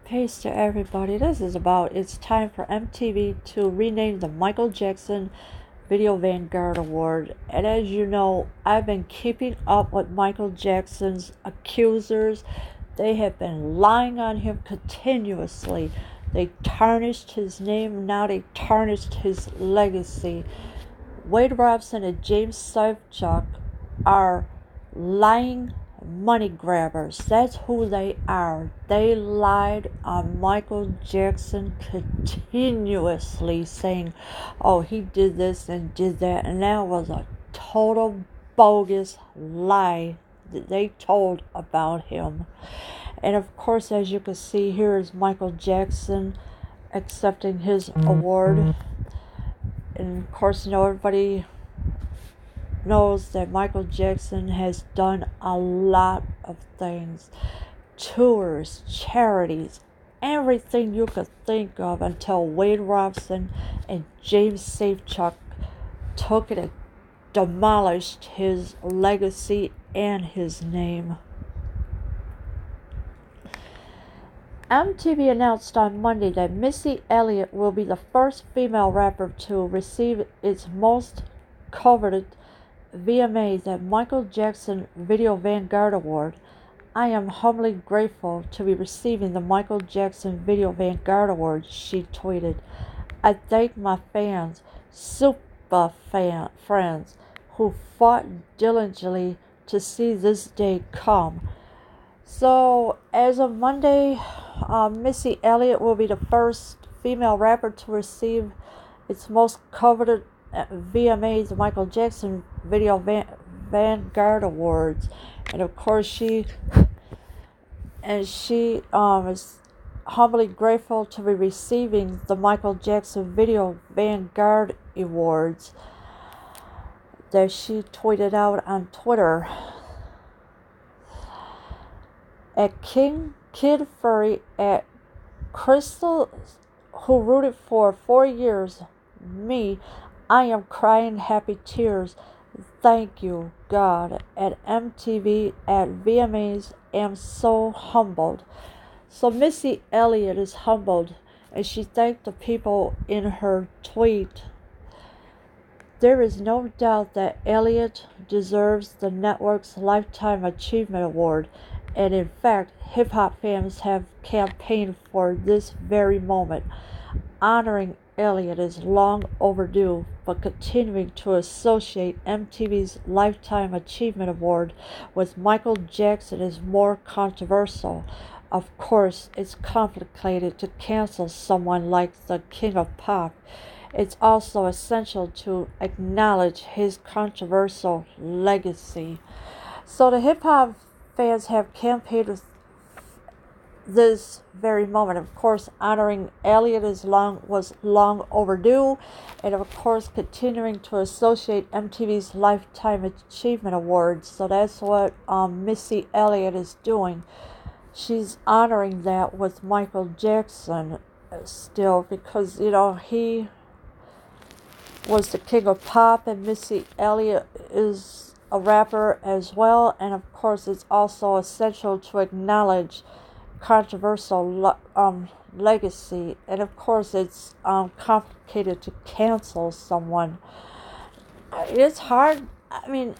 Peace to everybody. This is about it's time for MTV to rename the Michael Jackson Video Vanguard Award. And as you know, I've been keeping up with Michael Jackson's accusers. They have been lying on him continuously. They tarnished his name, now they tarnished his legacy. Wade Robson and James Safechuck are lying money grabbers. That's who they are. They lied on Michael Jackson continuously, saying, oh, he did this and did that, and that was a total bogus lie that they told about him. And of course, as you can see, here is Michael Jackson accepting his award. And of course, everybody knows that Michael Jackson has done a lot of things. Tours, charities, everything you could think of, until Wade Robson and James Safechuck took it and demolished his legacy and his name. MTV announced on Monday that Missy Elliott will be the first female rapper to receive its most coveted VMA, the Michael Jackson Video Vanguard Award. I am humbly grateful to be receiving the Michael Jackson Video Vanguard Award, she tweeted. I thank my fans, friends, who fought diligently to see this day come. So, as of Monday, Missy Elliott will be the first female rapper to receive its most coveted VMAs, the Michael Jackson Video Vanguard Awards. And of course, she is humbly grateful to be receiving the Michael Jackson Video Vanguard Awards that she tweeted out on Twitter. At Kid Furry at Crystal, who rooted for 4 years, me, I am crying happy tears. Thank you, God. At MTV, at VMAs, am so humbled. So Missy Elliott is humbled, and she thanked the people in her tweet. There is no doubt that Elliott deserves the network's Lifetime Achievement Award, and in fact, hip-hop fans have campaigned for this very moment. Honoring Elliott is long overdue, but continuing to associate MTV's Lifetime Achievement Award with Michael Jackson is more controversial. Of course, it's complicated to cancel someone like the King of Pop. It's also essential to acknowledge his controversial legacy. So the hip-hop fans have campaigned with this very moment. Of course, honoring Elliott was long overdue, and of course, continuing to associate MTV's Lifetime Achievement Awards. So that's what Missy Elliott is doing. She's honoring that with Michael Jackson still, because he was the King of Pop, and Missy Elliott is a rapper as well. And of course, it's also essential to acknowledge controversial legacy, and of course it's complicated to cancel someone. It's hard. I mean,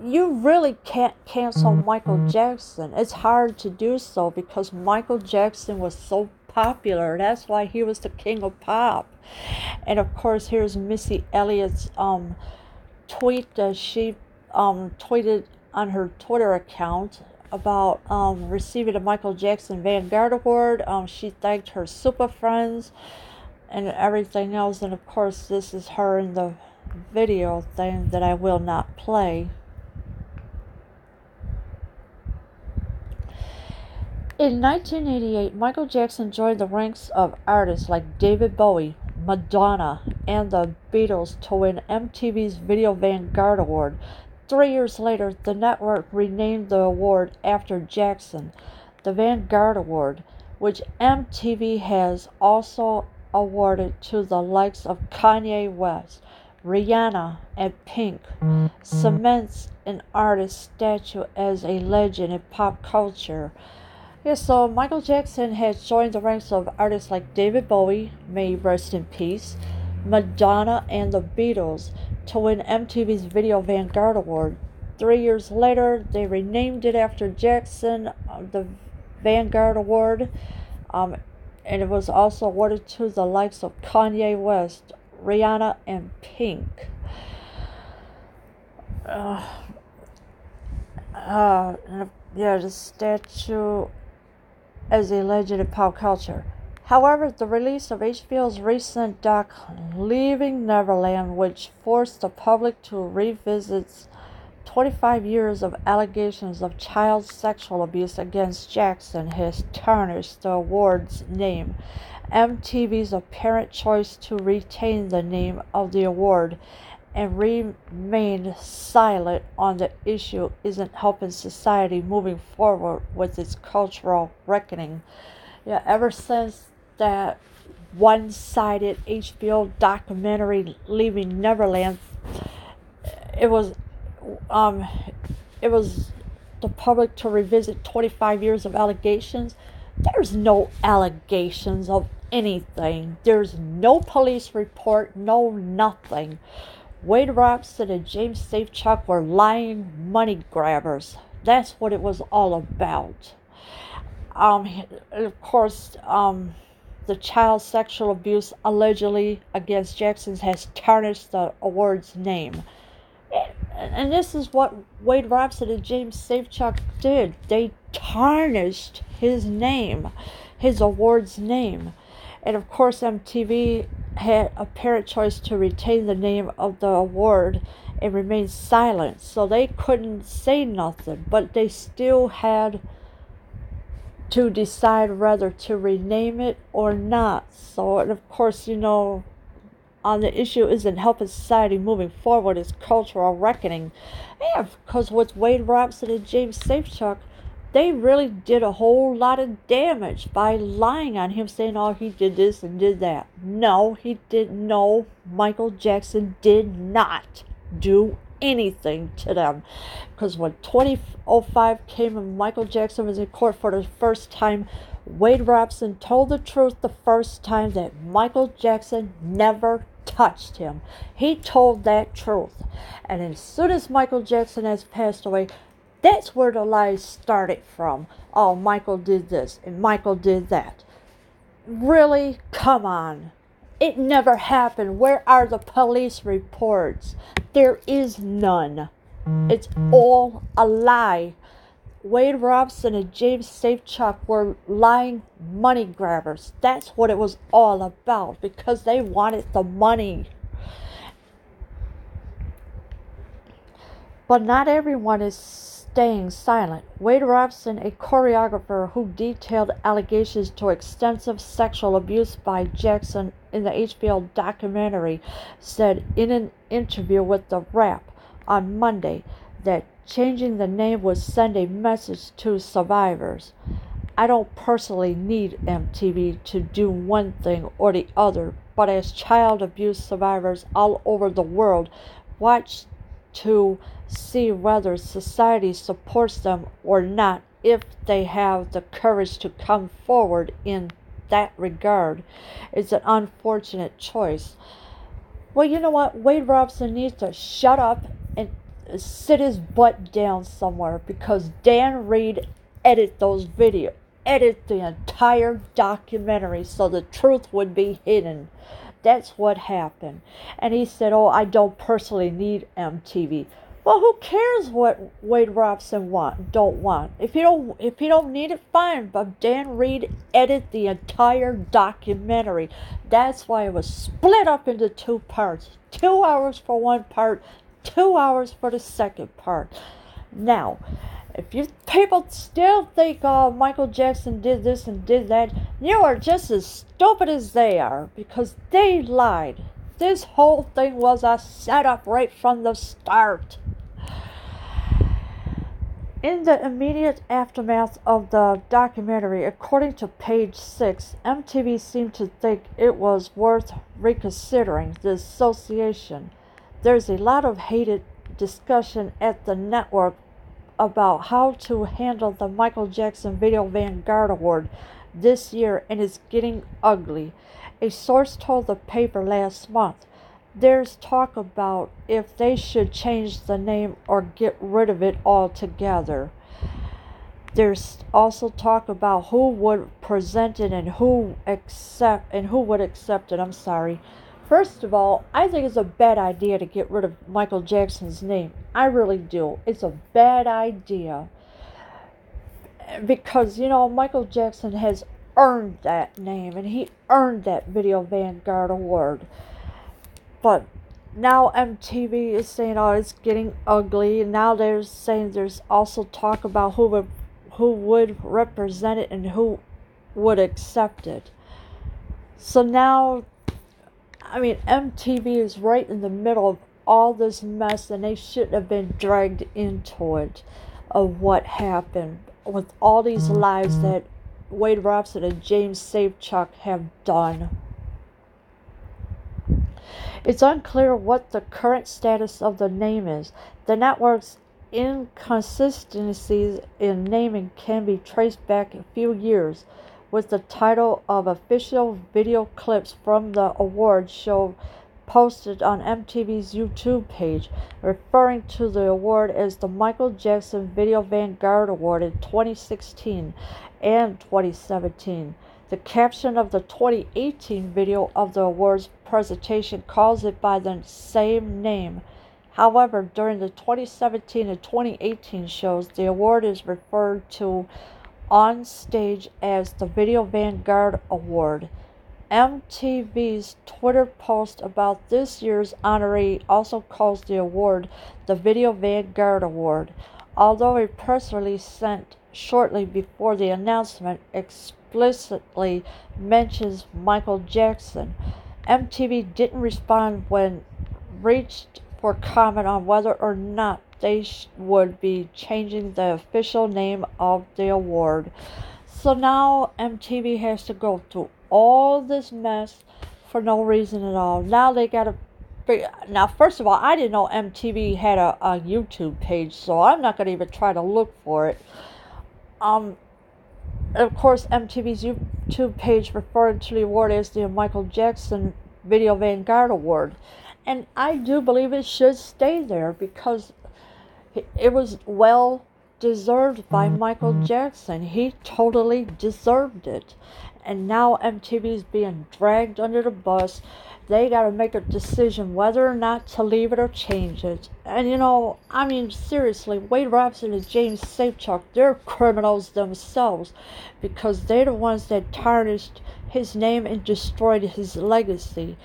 you really can't cancel Michael Jackson. It's hard to do so because Michael Jackson was so popular. That's why he was the King of Pop. And of course, here's Missy Elliott's tweet that she tweeted on her Twitter account about receiving the Michael Jackson Vanguard Award. She thanked her super friends and everything else. And of course, this is her in the video thing that I will not play. In 1988, Michael Jackson joined the ranks of artists like David Bowie, Madonna, and the Beatles to win MTV's Video Vanguard Award. 3 years later, the network renamed the award after Jackson, the Vanguard Award, which MTV has also awarded to the likes of Kanye West, Rihanna, and Pink, cements an artist's stature as a legend in pop culture. Yeah, so Michael Jackson has joined the ranks of artists like David Bowie, may he rest in peace, Madonna, and the Beatles to win MTV's Video Vanguard Award. 3 years later, they renamed it after Jackson, the Vanguard Award, um, and it was also awarded to the likes of Kanye West, Rihanna, and Pink. Uh, the statue as a legend in pop culture. However, the release of HBO's recent doc Leaving Neverland, which forced the public to revisit 25 years of allegations of child sexual abuse against Jackson, has tarnished the award's name. MTV's apparent choice to retain the name of the award and remain silent on the issue isn't helping society moving forward with its cultural reckoning. Yeah, ever since that one-sided HBO documentary Leaving Neverland, it was the public to revisit 25 years of allegations. There's no allegations of anything. There's no police report, no nothing. Wade Robson and James Safechuck were lying money grabbers. That's what it was all about. Of course, the child sexual abuse allegedly against Jackson has tarnished the award's name. And this is what Wade Robson and James Safechuck did. They tarnished his name, his award's name. And of course, MTV had a parent choice to retain the name of the award and remain silent. So they couldn't say nothing, but they still had to decide whether to rename it or not. So, and of course, on the issue isn't helping society moving forward, it's cultural reckoning. Yeah, because with Wade Robson and James Safechuck, they really did a whole lot of damage by lying on him, saying, oh, he did this and did that. No, he didn't. No, Michael Jackson did not do anything to them. Because when 2005 came and Michael Jackson was in court for the first time, Wade Robson told the truth the first time that Michael Jackson never touched him. He told that truth. And as soon as Michael Jackson has passed away, that's where the lies started from. Oh, Michael did this and Michael did that. Really? Come on. It never happened. Where are the police reports? There is none. It's all a lie. Wade Robson and James Safechuck were lying money grabbers. That's what it was all about, because they wanted the money. But not everyone is staying silent. Wade Robson, a choreographer who detailed allegations to extensive sexual abuse by Jackson in the HBO documentary, said in an interview with The Wrap on Monday that changing the name would send a message to survivors. I don't personally need MTV to do one thing or the other, but as child abuse survivors all over the world watch to see whether society supports them or not, if they have the courage to come forward in that regard. It's an unfortunate choice. Well, you know what? Wade Robson needs to shut up and sit his butt down somewhere, because Dan Reed edited those videos, edit the entire documentary so the truth would be hidden. That's what happened. And he said, oh, I don't personally need MTV. Well, who cares what Wade Robson don't want? If you don't need it, fine. But Dan Reed edited the entire documentary. That's why it was split up into 2 parts. 2 hours for one part, 2 hours for the second part. Now, if you people still think, oh, Michael Jackson did this and did that, you are just as stupid as they are, because they lied. This whole thing was a setup right from the start. In the immediate aftermath of the documentary, according to page 6, MTV seemed to think it was worth reconsidering the association. There's a lot of hated discussion at the network about how to handle the Michael Jackson Video Vanguard Award this year, and it's getting ugly. A source told the paper last month there's talk about if they should change the name or get rid of it altogether. There's also talk about who would present it and who would accept it. I'm sorry. First of all, I think it's a bad idea to get rid of Michael Jackson's name. I really do. It's a bad idea. Because, Michael Jackson has earned that name, and he earned that Video Vanguard Award. But now MTV is saying, oh, it's getting ugly, and now they're saying there's also talk about who would represent it and who would accept it. So now, MTV is right in the middle of all this mess, and they shouldn't have been dragged into it, of what happened with all these lives that Wade Robson and James Safechuck have done. It's unclear what the current status of the name is. The network's inconsistencies in naming can be traced back a few years, with the title of official video clips from the award show posted on MTV's YouTube page, referring to the award as the Michael Jackson Video Vanguard Award in 2016 and 2017. The caption of the 2018 video of the award's presentation calls it by the same name. However, during the 2017 and 2018 shows, the award is referred to on stage as the Video Vanguard Award. MTV's Twitter post about this year's honoree also calls the award the Video Vanguard Award, although a press release sent shortly before the announcement explicitly mentions Michael Jackson. MTV didn't respond when reached for comment on whether or not they would be changing the official name of the award. So now MTV has to go through all this mess for no reason at all. Now they got to figure. Now, first of all, I didn't know MTV had a YouTube page, so I'm not going to even try to look for it. Of course, MTV's YouTube page referred to the award as the Michael Jackson Video Vanguard Award. And I do believe it should stay there because it was well deserved by Michael Jackson. He totally deserved it. And now MTV's being dragged under the bus. They got to make a decision whether or not to leave it or change it. And seriously, Wade Robson and James Safechuck, they're criminals themselves because they're the ones that tarnished his name and destroyed his legacy.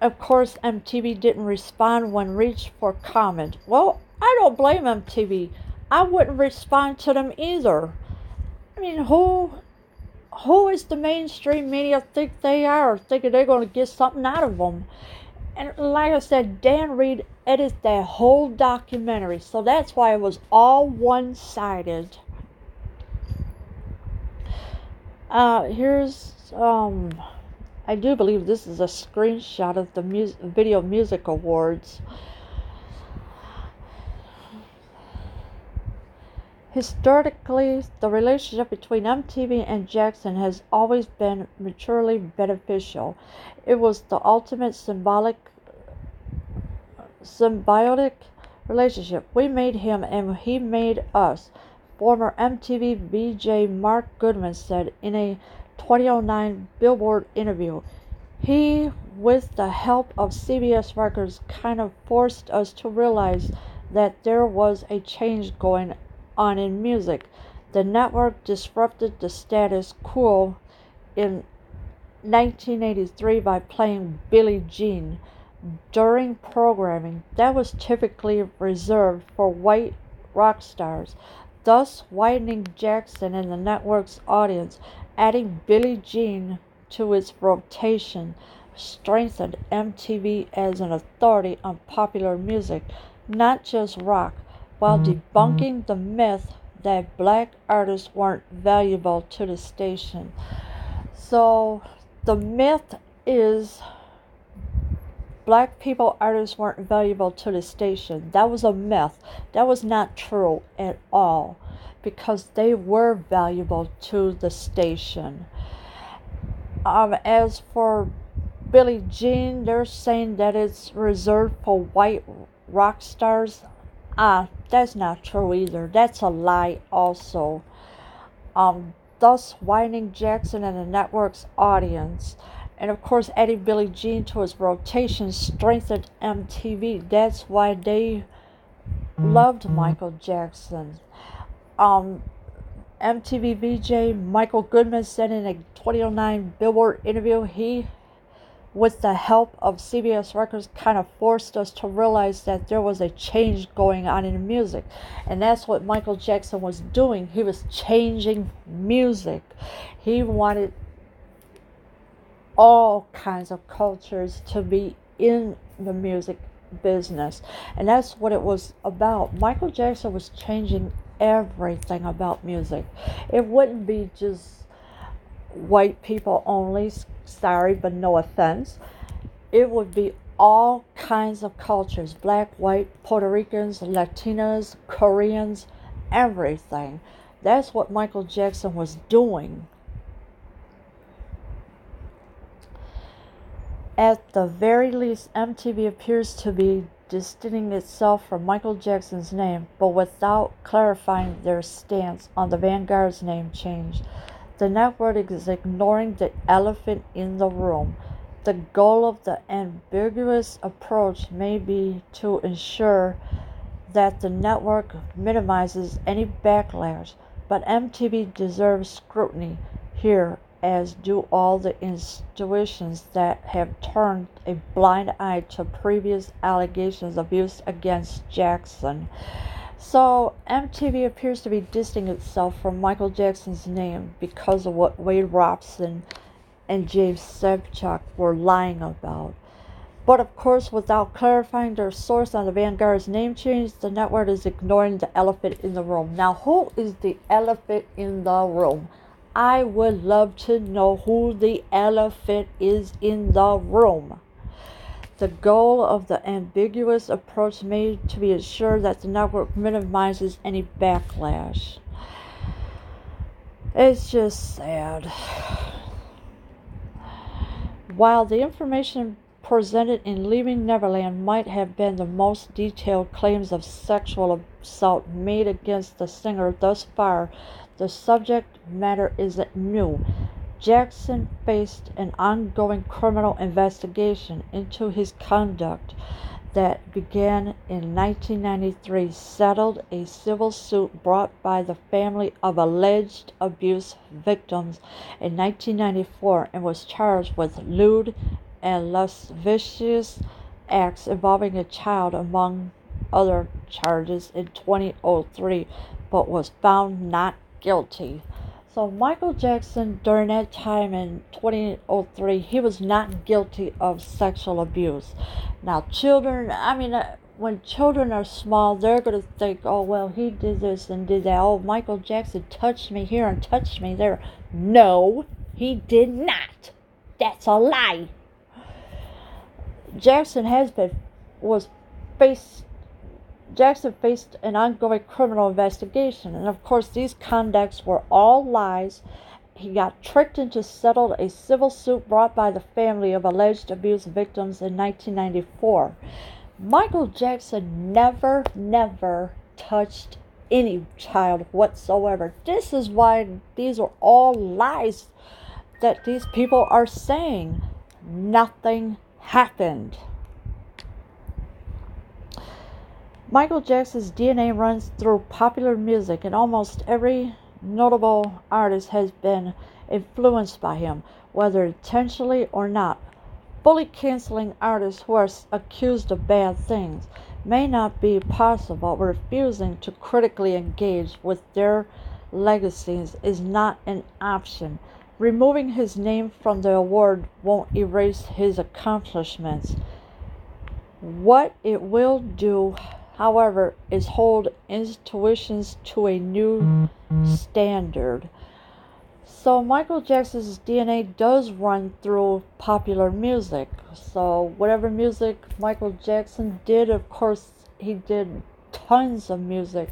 Of course, MTV didn't respond when reached for comment. Well, I don't blame MTV. I wouldn't respond to them either. Who is the mainstream media think they are, thinking they're going to get something out of them? And like I said, Dan Reed edited that whole documentary, so that's why it was all one-sided. Here's, I do believe this is a screenshot of the Video Music Awards. Historically, the relationship between MTV and Jackson has always been mutually beneficial. It was the ultimate symbiotic relationship. We made him and he made us, former MTV VJ Mark Goodman said in a 2009 Billboard interview. He, with the help of CBS Records, kind of forced us to realize that there was a change going on in music. The network disrupted the status quo in 1983 by playing Billie Jean during programming that was typically reserved for white rock stars, thus widening Jackson and the network's audience. Adding Billie Jean to its rotation strengthened MTV as an authority on popular music, not just rock, while debunking the myth that black artists weren't valuable to the station. So the myth is black people artists weren't valuable to the station. That was a myth. That was not true at all, because they were valuable to the station. As for Billie Jean, they're saying that it's reserved for white rock stars. That's not true either. That's a lie also. Thus whining Jackson and the network's audience. And of course, adding Billie Jean to its rotation strengthened MTV. That's why they loved Michael Jackson. MTV VJ Michael Goodman said in a 2009 Billboard interview, he, with the help of CBS Records, kind of forced us to realize that there was a change going on in music. And that's what Michael Jackson was doing. He was changing music. He wanted all kinds of cultures to be in the music business. And that's what it was about. Michael Jackson was changing everything about music. It wouldn't be just white people only, sorry, but no offense. It would be all kinds of cultures, black, white, Puerto Ricans, Latinas, Koreans, everything. That's what Michael Jackson was doing. At the very least, MTV appears to be distancing itself from Michael Jackson's name, but without clarifying their stance on the Vanguard's name change. The network is ignoring the elephant in the room. The goal of the ambiguous approach may be to ensure that the network minimizes any backlash, but MTV deserves scrutiny here, as do all the institutions that have turned a blind eye to previous allegations of abuse against Jackson. So MTV appears to be distancing itself from Michael Jackson's name because of what Wade Robson and James Sobchak were lying about. But of course, without clarifying their source on the Vanguard's name change, the network is ignoring the elephant in the room. Now, who is the elephant in the room? I would love to know who the elephant is in the room. The goal of the ambiguous approach may to be ensured that the network minimizes any backlash. It's just sad. While the information presented in Leaving Neverland might have been the most detailed claims of sexual assault made against the singer thus far, the subject matter isn't new. Jackson faced an ongoing criminal investigation into his conduct that began in 1993, settled a civil suit brought by the family of alleged abuse victims in 1994, and was charged with lewd and lascivious acts involving a child, among other charges, in 2003, but was found not guilty. So Michael Jackson, during that time in 2003, he was not guilty of sexual abuse. Now children, when children are small, they're going to think, oh, well, he did this and did that. Oh, Michael Jackson touched me here and touched me there. No, he did not. That's a lie. Jackson faced an ongoing criminal investigation, and of course these conducts were all lies. He got tricked into settled a civil suit brought by the family of alleged abuse victims in 1994. Michael Jackson never touched any child whatsoever. This is why these are all lies that these people are saying. Nothing happened. Michael Jackson's DNA runs through popular music, and almost every notable artist has been influenced by him, whether intentionally or not. Fully canceling artists who are accused of bad things may not be possible, but refusing to critically engage with their legacies is not an option. Removing his name from the award won't erase his accomplishments. What it will do, however, is hold institutions to a new standard. So Michael Jackson's DNA does run through popular music. So whatever music Michael Jackson did, of course he did tons of music.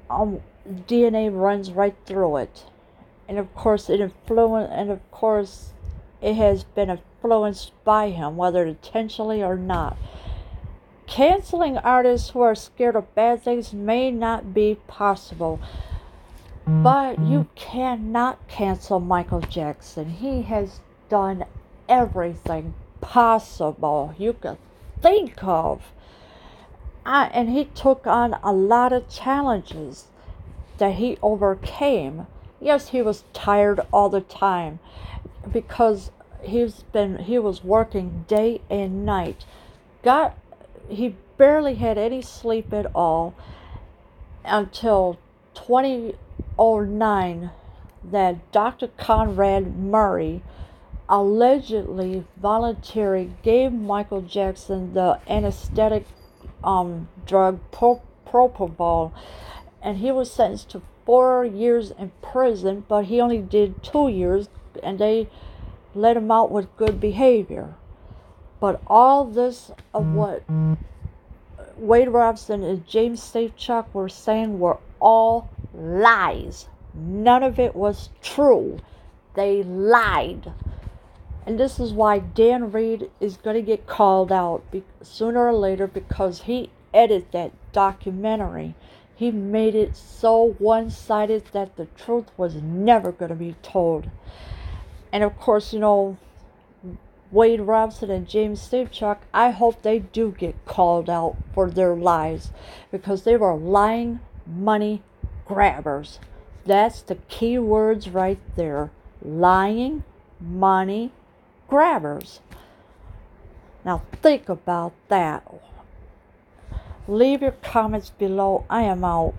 DNA runs right through it. And of course it has been influenced by him, whether intentionally or not. Canceling artists who are scared of bad things may not be possible, but you cannot cancel Michael Jackson. He has done everything possible you could think of. And he took on a lot of challenges that he overcame. Yes, he was tired all the time because he was working day and night. He barely had any sleep at all until 2009, that Dr. Conrad Murray allegedly voluntarily gave Michael Jackson the anesthetic drug propofol, and he was sentenced to 4 years in prison, but he only did 2 years, and they let him out with good behavior. But all this of what Wade Robson and James Safechuck were saying were all lies. None of it was true. They lied. And this is why Dan Reed is going to get called out sooner or later, because he edited that documentary. He made it so one-sided that the truth was never going to be told. And of course, Wade Robson and James Safechuck, I hope they do get called out for their lies, because they were lying money grabbers. That's the key words right there. Lying money grabbers. Now think about that. Leave your comments below. I am out.